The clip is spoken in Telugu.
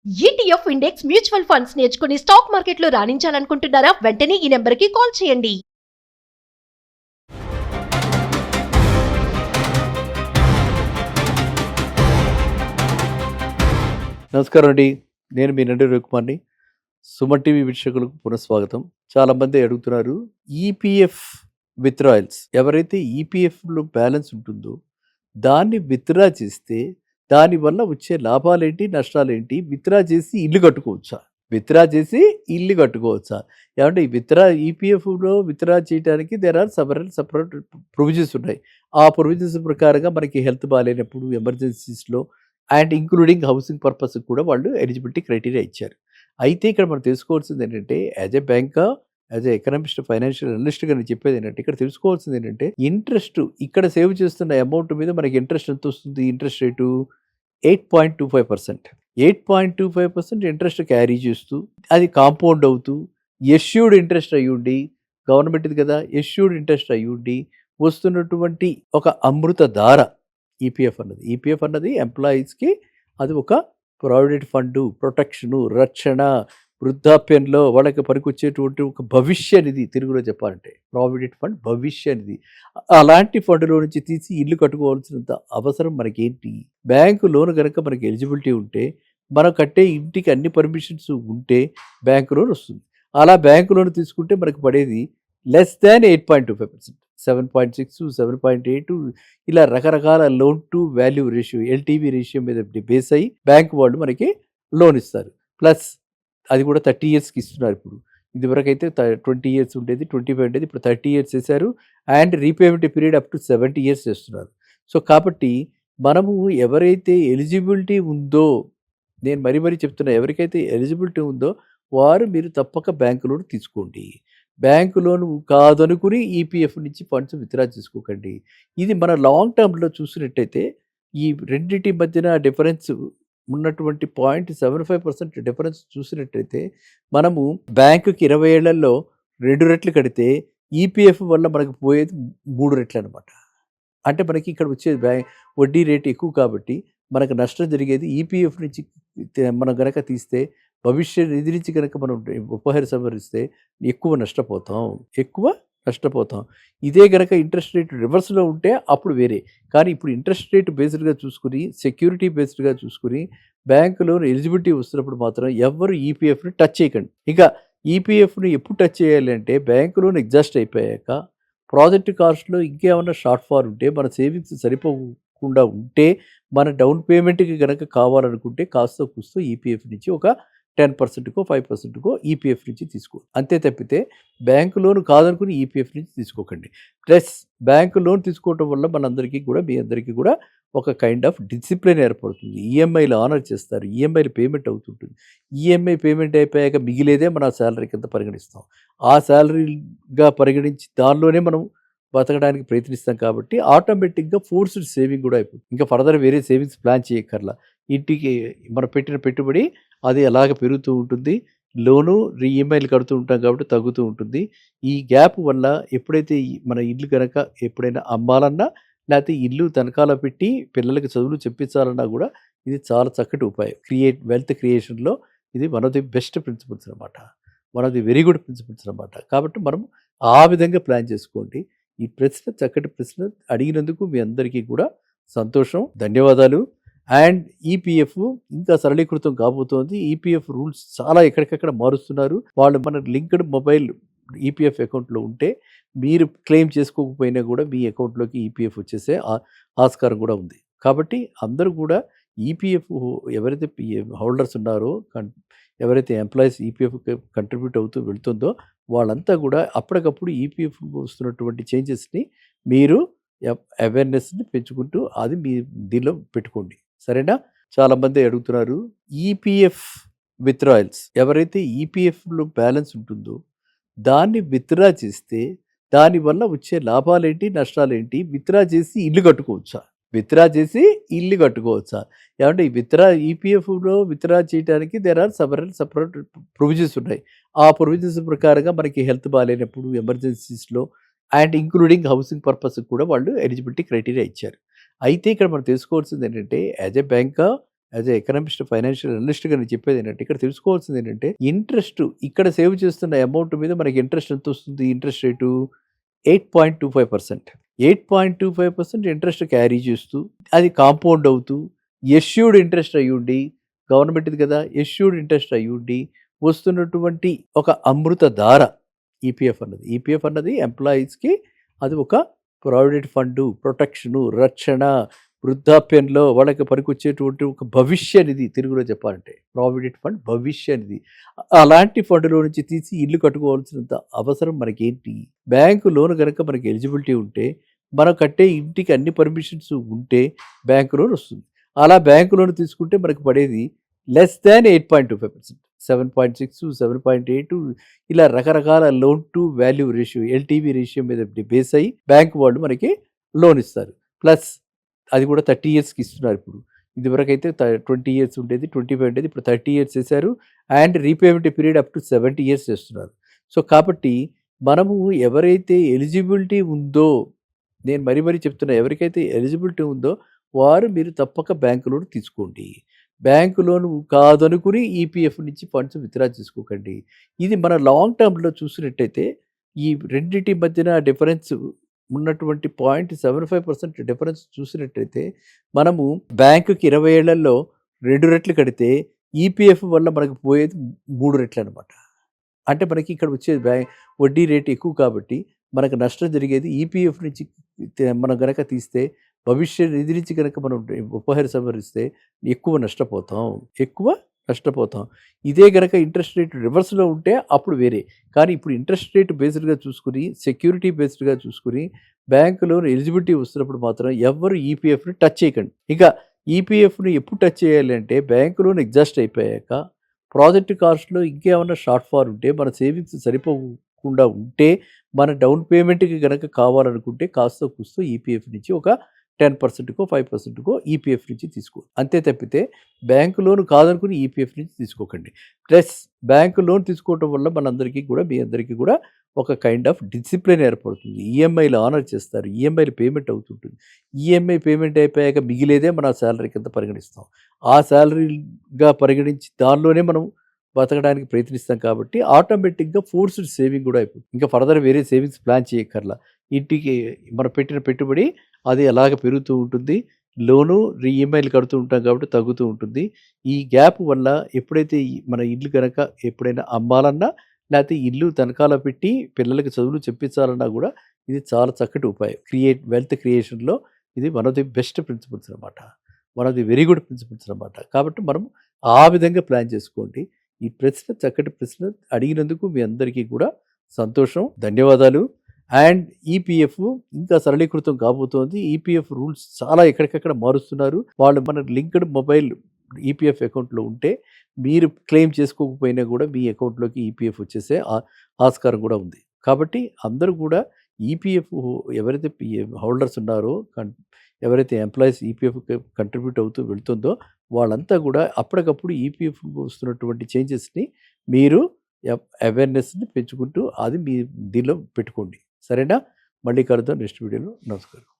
ఈటీఎఫ్ ఇండెక్స్ మ్యూచువల్ ఫండ్స్ నేర్చుకుని స్టాక్ మార్కెట్లో రాణించాలనుకుంటున్నారా? వెంటనే ఈ నెంబర్కి కాల్ చేయండి. నమస్కారం అండి. నేను మీ నండి రవికుమార్ని. సుమన్ టీవీ వీక్షకులకు పునఃస్వాగతం. చాలామంది అడుగుతున్నారు, ఈపీఎఫ్ విత్డ్రాయల్స్ ఎవరైతే ఈపీఎఫ్లో బ్యాలెన్స్ ఉంటుందో దాన్ని విత్డ్రా చేస్తే దానివల్ల వచ్చే లాభాలేంటి, నష్టాలేంటి, విత్డ్రా చేసి ఇల్లు కట్టుకోవచ్చా, ఏమంటే ఈ ఈపీఎఫ్లో విత్డ్రా చేయడానికి దేర్ ఆర్ సపరేట్ ప్రొవిజన్స్ ఉన్నాయి. ఆ ప్రొవిజన్స్ ప్రకారంగా మనకి హెల్త్ బాగాలేనప్పుడు, ఎమర్జెన్సీస్లో అండ్ ఇంక్లూడింగ్ హౌసింగ్ పర్పస్ కూడా వాళ్ళు ఎలిజిబిలిటీ క్రైటీరియా ఇచ్చారు. అయితే ఇక్కడ మనం తెలుసుకోవాల్సింది ఏంటంటే, as a banker, as a economist, financial అనలిస్ట్గా నేను చెప్పేది ఏంటంటే, ఇక్కడ తెలుసుకోవాల్సింది ఏంటంటే, ఇంట్రెస్ట్ ఇక్కడ సేవ్ చేస్తున్న అమౌంట్ మీద మనకి ఇంట్రెస్ట్ ఎంత వస్తుంది? Interest rate 8.25%. 8.25% ఇంట్రెస్ట్ క్యారీ చేస్తూ అది కాంపౌండ్ అవుతూ ఎష్యూడ్ ఇంట్రెస్ట్ అయ్యుండి, గవర్నమెంట్ది కదా, ఎష్యూడ్ ఇంట్రెస్ట్ అయ్యుండి వస్తున్నటువంటి ఒక అమృత ధార ఈపీఎఫ్ అన్నది ఎంప్లాయీస్కి అది ఒక ప్రావిడెంట్ ఫండ్, ప్రొటెక్షను, రక్షణ, వృద్ధాప్యంలో వాళ్ళకి పనికొచ్చేటువంటి ఒక భవిష్య నిధి. తెలుగులో చెప్పాలంటే ప్రావిడెంట్ ఫండ్, భవిష్య నిధి. అలాంటి ఫండ్లో నుంచి తీసి ఇల్లు కట్టుకోవాల్సినంత అవసరం మనకేంటి? బ్యాంకు లోన్ కనుక మనకి ఎలిజిబిలిటీ ఉంటే, మనం కట్టే ఇంటికి అన్ని పర్మిషన్స్ ఉంటే బ్యాంకు లోన్ వస్తుంది. అలా బ్యాంకు లోన్ తీసుకుంటే మనకు పడేది లెస్ దాన్ 8.25%, 7.6, 7.8 ఇలా రకరకాల loan to value ratio, LTV ratio మీద బేస్ అయ్యి బ్యాంకు వాళ్ళు మనకి లోన్ ఇస్తారు. ప్లస్ అది కూడా 30 ఇయర్స్కి ఇస్తున్నారు. ఇప్పుడు ఇదివరకు అయితే 20 ఇయర్స్ ఉండేది, 25 ఉండేది, ఇప్పుడు 30 ఇయర్స్ చేశారు. And repayment period up to 70 years చేస్తున్నారు. సో కాబట్టి మనము ఎవరైతే ఎలిజిబిలిటీ ఉందో, నేను మరీ చెప్తున్నా, ఎవరికైతే ఎలిజిబిలిటీ ఉందో వారు మీరు తప్పక బ్యాంకు లోన్ తీసుకోండి. బ్యాంకు లోన్ కాదనుకుని ఈపీఎఫ్ నుంచి ఫండ్స్ విత్డ్రా చేసుకోకండి. ఇది మన లాంగ్ టర్మ్లో చూసినట్టయితే ఈ రెండింటి మధ్యన డిఫరెన్స్ ఉన్నటువంటి 0.75% డిఫరెన్స్ చూసినట్టయితే, మనము బ్యాంకుకి 20 ఏళ్లలో 2 రెట్లు కడితే ఈపీఎఫ్ వల్ల మనకు పోయేది 3 రెట్లు అనమాట. అంటే మనకి ఇక్కడ వచ్చేది వడ్డీ రేటు ఎక్కువ కాబట్టి మనకు నష్టం జరిగేది ఈపీఎఫ్ నుంచి మనం గనక తీస్తే, భవిష్య నిధి నుంచి కనుక మనం ఉపసంహరిస్తే ఎక్కువ నష్టపోతాం. ఇదే గనక ఇంట్రెస్ట్ రేట్ రివర్స్లో ఉంటే అప్పుడు వేరే. కానీ ఇప్పుడు ఇంట్రెస్ట్ రేట్ బేస్డ్గా చూసుకుని, సెక్యూరిటీ బేస్డ్గా చూసుకుని బ్యాంకు లోన్ ఎలిజిబిలిటీ వస్తున్నప్పుడు మాత్రం ఎవరు ఈపీఎఫ్ని టచ్ చేయకండి. ఇంకా ఈపీఎఫ్ని ఎప్పుడు టచ్ చేయాలి అంటే, బ్యాంకు లోన్ ఎగ్జాస్ట్ అయిపోయాక, ప్రాజెక్ట్ కాస్ట్లో ఇంకేమన్నా షార్ట్ ఫాల్ ఉంటే, మన సేవింగ్స్ సరిపోకుండా ఉంటే, మన డౌన్ పేమెంట్కి కనుక కావాలనుకుంటే కాస్త కూస్తో ఈపీఎఫ్ నుంచి ఒక 10%కో 5%కో ఈపీఎఫ్ నుంచి తీసుకో. అంతే తప్పితే బ్యాంకు లోన్ కాదనుకుని ఈపీఎఫ్ నుంచి తీసుకోకండి. ప్లస్ బ్యాంకు లోన్ తీసుకోవటం వల్ల మనందరికీ కూడా, మీ అందరికీ కూడా ఒక కైండ్ ఆఫ్ డిసిప్లిన్ ఏర్పడుతుంది. ఈఎంఐలు ఆనర్ చేస్తారు, ఈఎంఐలు పేమెంట్ అవుతుంటుంది. ఈఎంఐ పేమెంట్ అయిపోయాక మిగిలేదే మన శాలరీ కింద పరిగణిస్తాం. ఆ శాలరీగా పరిగణించి దానిలోనే మనం బతకడానికి ప్రయత్నిస్తాం. కాబట్టి ఆటోమేటిక్గా ఫోర్స్డ్ సేవింగ్ కూడా అయిపోతుంది. ఇంకా ఫర్దర్ వేరే సేవింగ్స్ ప్లాన్ చేయక్కర్లా. ఇంటికి మనం పెట్టిన పెట్టుబడి అది అలాగ పెరుగుతూ ఉంటుంది. లోను ఈఎంఐలు కడుతూ ఉంటాం కాబట్టి తగ్గుతూ ఉంటుంది. ఈ గ్యాప్ వల్ల ఎప్పుడైతే మన ఇల్లు కనుక ఎప్పుడైనా అమ్మాలన్నా, లేకపోతే ఇల్లు తనఖాలో పెట్టి పిల్లలకి చదువులు చెప్పించాలన్నా కూడా ఇది చాలా చక్కటి ఉపాయం. వెల్త్ క్రియేషన్లో ఇది one of the best principles అనమాట, one of the very good principles అనమాట. కాబట్టి మనం ఆ విధంగా ప్లాన్ చేసుకోండి. ఈ చక్కటి ప్రశ్న అడిగినందుకు మీ అందరికీ కూడా సంతోషం, ధన్యవాదాలు. అండ్ ఈపీఎఫ్ ఇంకా సరళీకృతం కాబోతోంది. ఈపీఎఫ్ రూల్స్ చాలా ఎక్కడికక్కడ మారుస్తున్నారు. వాళ్ళు మన లింక్డ్ మొబైల్ ఈపీఎఫ్ అకౌంట్లో ఉంటే మీరు క్లెయిమ్ చేసుకోకపోయినా కూడా మీ అకౌంట్లోకి ఈపీఎఫ్ వచ్చేసే ఆస్కారం కూడా ఉంది. కాబట్టి అందరూ కూడా ఈపీఎఫ్ ఎవరైతే హోల్డర్స్ ఉన్నారో, ఎవరైతే ఎంప్లాయీస్ ఈపీఎఫ్ కంట్రిబ్యూట్ అవుతూ వెళ్తుందో వాళ్ళంతా కూడా అప్పటికప్పుడు ఈపీఎఫ్ వస్తున్నటువంటి చేంజెస్ని మీరు అవేర్నెస్ని పెంచుకుంటూ అది మీ దీనిలో పెట్టుకోండి. సరేనా? చాలామంది అడుగుతున్నారు, ఈపీఎఫ్ విత్డ్రాయల్స్ ఎవరైతే ఈపీఎఫ్లో బ్యాలెన్స్ ఉంటుందో దాన్ని విత్డ్రా చేస్తే దానివల్ల వచ్చే లాభాలేంటి, నష్టాలేంటి, విత్డ్రా చేసి ఇల్లు కట్టుకోవచ్చా, ఏమంటే ఈ ఈపీఎఫ్లో విత్డ్రా చేయడానికి దేర్ ఆర్ సపరేట్ ప్రొవిజన్స్ ఉన్నాయి. ఆ ప్రొవిజన్స్ ప్రకారంగా మనకి హెల్త్ బాగాలేనప్పుడు, ఎమర్జెన్సీస్లో అండ్ ఇంక్లూడింగ్ హౌసింగ్ పర్పస్ కూడా వాళ్ళు ఎలిజిబిలిటీ క్రైటీరియా ఇచ్చారు. అయితే ఇక్కడ మనం తెలుసుకోవాల్సింది ఏంటంటే, as a banker, as a economist, financial అనలిస్ట్గా నేను చెప్పేది ఏంటంటే, ఇక్కడ తెలుసుకోవాల్సింది ఏంటంటే, ఇంట్రెస్ట్ ఇక్కడ సేవ్ చేస్తున్న అమౌంట్ మీద మనకి ఇంట్రెస్ట్ ఎంత వస్తుంది? Interest rate 8.25%. 8.25% ఇంట్రెస్ట్ క్యారీ చేస్తూ, అది కాంపౌండ్ అవుతూ, ఎష్యూర్డ్ ఇంట్రెస్ట్ అయ్యుండి, గవర్నమెంట్ది కదా, ఎష్యూర్డ్ ఇంట్రెస్ట్ అయ్యుండి వస్తున్నటువంటి ఒక అమృత ధార ఈపీఎఫ్ అన్నది. ఈపీఎఫ్ అన్నది ఎంప్లాయీస్కి అది ఒక ప్రావిడెంట్ ఫండ్, ప్రొటెక్షను, రక్షణ, వృద్ధాప్యంలో వాళ్ళకి పనికొచ్చేటువంటి ఒక భవిష్య నిధి. తెలుగులో చెప్పాలంటే ప్రావిడెంట్ ఫండ్, భవిష్య నిధి. అలాంటి ఫండ్లో నుంచి తీసి ఇల్లు కట్టుకోవాల్సినంత అవసరం మనకేంటి? బ్యాంకు లోన్ కనుక మనకి ఎలిజిబిలిటీ ఉంటే, మనం కట్టే ఇంటికి అన్ని పర్మిషన్స్ ఉంటే బ్యాంకు లోన్ వస్తుంది. అలా బ్యాంకు లోన్ తీసుకుంటే మనకు పడేది లెస్ దాన్ 8.25%, 7.6, 7.8 ఇలా రకరకాల loan to value ratio, LTV ratio మీద బేస్ అయ్యి బ్యాంకు వాళ్ళు మనకి లోన్ ఇస్తారు. ప్లస్ అది కూడా 30 ఇయర్స్కి ఇస్తున్నారు. ఇప్పుడు ఇదివరకు అయితే 20 ఇయర్స్ ఉండేది, 25 ఉండేది, ఇప్పుడు 30 ఇయర్స్ చేశారు. And repayment period up to 70 years చేస్తున్నారు. సో కాబట్టి మనము ఎవరైతే ఎలిజిబిలిటీ ఉందో, నేను మరీ చెప్తున్నా, ఎవరికైతే ఎలిజిబిలిటీ ఉందో వారు మీరు తప్పక బ్యాంకు లోన్ తీసుకోండి. బ్యాంకు లోన్ కాదనుకుని ఈపీఎఫ్ నుంచి ఫండ్స్ విత్డ్రా చేసుకోకండి. ఇది మన లాంగ్ టర్మ్లో చూసినట్టయితే ఈ రెండింటి మధ్యన డిఫరెన్స్ ఉన్నటువంటి 0.75% డిఫరెన్స్ చూసినట్టయితే, మనము బ్యాంకుకి 20 ఏళ్లలో 2 రెట్లు కడితే ఈపీఎఫ్ వల్ల మనకు పోయేది 3 రెట్లు అనమాట. అంటే మనకి ఇక్కడ వచ్చేది వడ్డీ రేటు ఎక్కువ కాబట్టి మనకు నష్టం జరిగేది ఈపీఎఫ్ నుంచి మనం గనక తీస్తే, భవిష్య నిధి నుంచి కనుక మనం ఉపసంహరిస్తే ఎక్కువ నష్టపోతాం. ఇదే గనక ఇంట్రెస్ట్ రేట్ రివర్స్లో ఉంటే అప్పుడు వేరే. కానీ ఇప్పుడు ఇంట్రెస్ట్ రేట్ బేస్డ్గా చూసుకుని, సెక్యూరిటీ బేస్డ్గా చూసుకుని బ్యాంకు లోన్ ఎలిజిబిలిటీ వస్తున్నప్పుడు మాత్రం ఎవ్వరు ఈపీఎఫ్ని టచ్ చేయకండి. ఇంకా ఈపీఎఫ్ని ఎప్పుడు టచ్ చేయాలి అంటే, బ్యాంకు లోన్ ఎగ్జాస్ట్ అయిపోయాక, ప్రాజెక్ట్ కాస్ట్లో ఇంకేమన్నా షార్ట్ ఫాల్ ఉంటే, మన సేవింగ్స్ సరిపోకుండా ఉంటే, మన డౌన్ పేమెంట్కి కనుక కావాలనుకుంటే కాస్త కూస్తో ఈపీఎఫ్ నుంచి ఒక 10%కో 5%కో ఈపీఎఫ్ నుంచి తీసుకో. అంతే తప్పితే బ్యాంకు లోన్ కాదనుకుని ఈపీఎఫ్ నుంచి తీసుకోకండి. ప్లస్ బ్యాంకు లోన్ తీసుకోవటం వల్ల మనందరికీ కూడా, మీ అందరికీ కూడా ఒక కైండ్ ఆఫ్ డిసిప్లిన్ ఏర్పడుతుంది. ఈఎంఐలు ఆనర్ చేస్తారు, ఈఎంఐలు పేమెంట్ అవుతుంటుంది. ఈఎంఐ పేమెంట్ అయిపోయాక మిగిలేదే మన శాలరీ కింద పరిగణిస్తాం. ఆ శాలరీగా పరిగణించి దానిలోనే మనం బతకడానికి ప్రయత్నిస్తాం కాబట్టి ఆటోమేటిక్గా ఫోర్స్డ్ సేవింగ్ కూడా అయిపోతుంది. ఇంకా ఫర్దర్ వేరే సేవింగ్స్ ప్లాన్ చేయక్కర్లా. ఇంటికి మనం పెట్టిన పెట్టుబడి అది అలాగ పెరుగుతూ ఉంటుంది. లోను ఈఎంఐలు కడుతూ ఉంటాం కాబట్టి తగ్గుతూ ఉంటుంది. ఈ గ్యాప్ వల్ల ఎప్పుడైతే మన ఇల్లు కనుక ఎప్పుడైనా అమ్మాలన్నా, లేకపోతే ఇల్లు తనఖాలో పెట్టి పిల్లలకి చదువులు చెప్పించాలన్నా కూడా ఇది చాలా చక్కటి ఉపాయం. వెల్త్ క్రియేషన్లో ఇది one of the best principles అనమాట. One of the very good principles అనమాట. కాబట్టి మనం ఆ విధంగా ప్లాన్ చేసుకోండి. ఈ ప్రశ్న చక్కటి ప్రశ్న అడిగినందుకు మీ అందరికీ కూడా సంతోషం, ధన్యవాదాలు. అండ్ ఈపీఎఫ్ ఇంకా సరళీకృతం కాబోతోంది. ఈపీఎఫ్ రూల్స్ చాలా ఎక్కడికక్కడ మారుస్తున్నారు. వాళ్ళు మన లింక్డ్ మొబైల్ ఈపీఎఫ్ అకౌంట్లో ఉంటే మీరు క్లెయిమ్ చేసుకోకపోయినా కూడా మీ అకౌంట్లోకి ఈపీఎఫ్ వచ్చేసే ఆస్కారం కూడా ఉంది. కాబట్టి అందరూ కూడా ఈపీఎఫ్ ఎవరైతే హోల్డర్స్ ఉన్నారో, ఎవరైతే ఎంప్లాయీస్ ఈపీఎఫ్ కంట్రిబ్యూట్ అవుతూ వెళ్తుందో వాళ్ళంతా కూడా అప్పటికప్పుడు ఈపీఎఫ్ వస్తున్నటువంటి చేంజెస్ని మీరు అవేర్నెస్ని పెంచుకుంటూ అది మీ దీనిలో పెట్టుకోండి. సరేనా? మళ్ళీ కలుద్దాం నెక్స్ట్ వీడియోలో. నమస్కారం.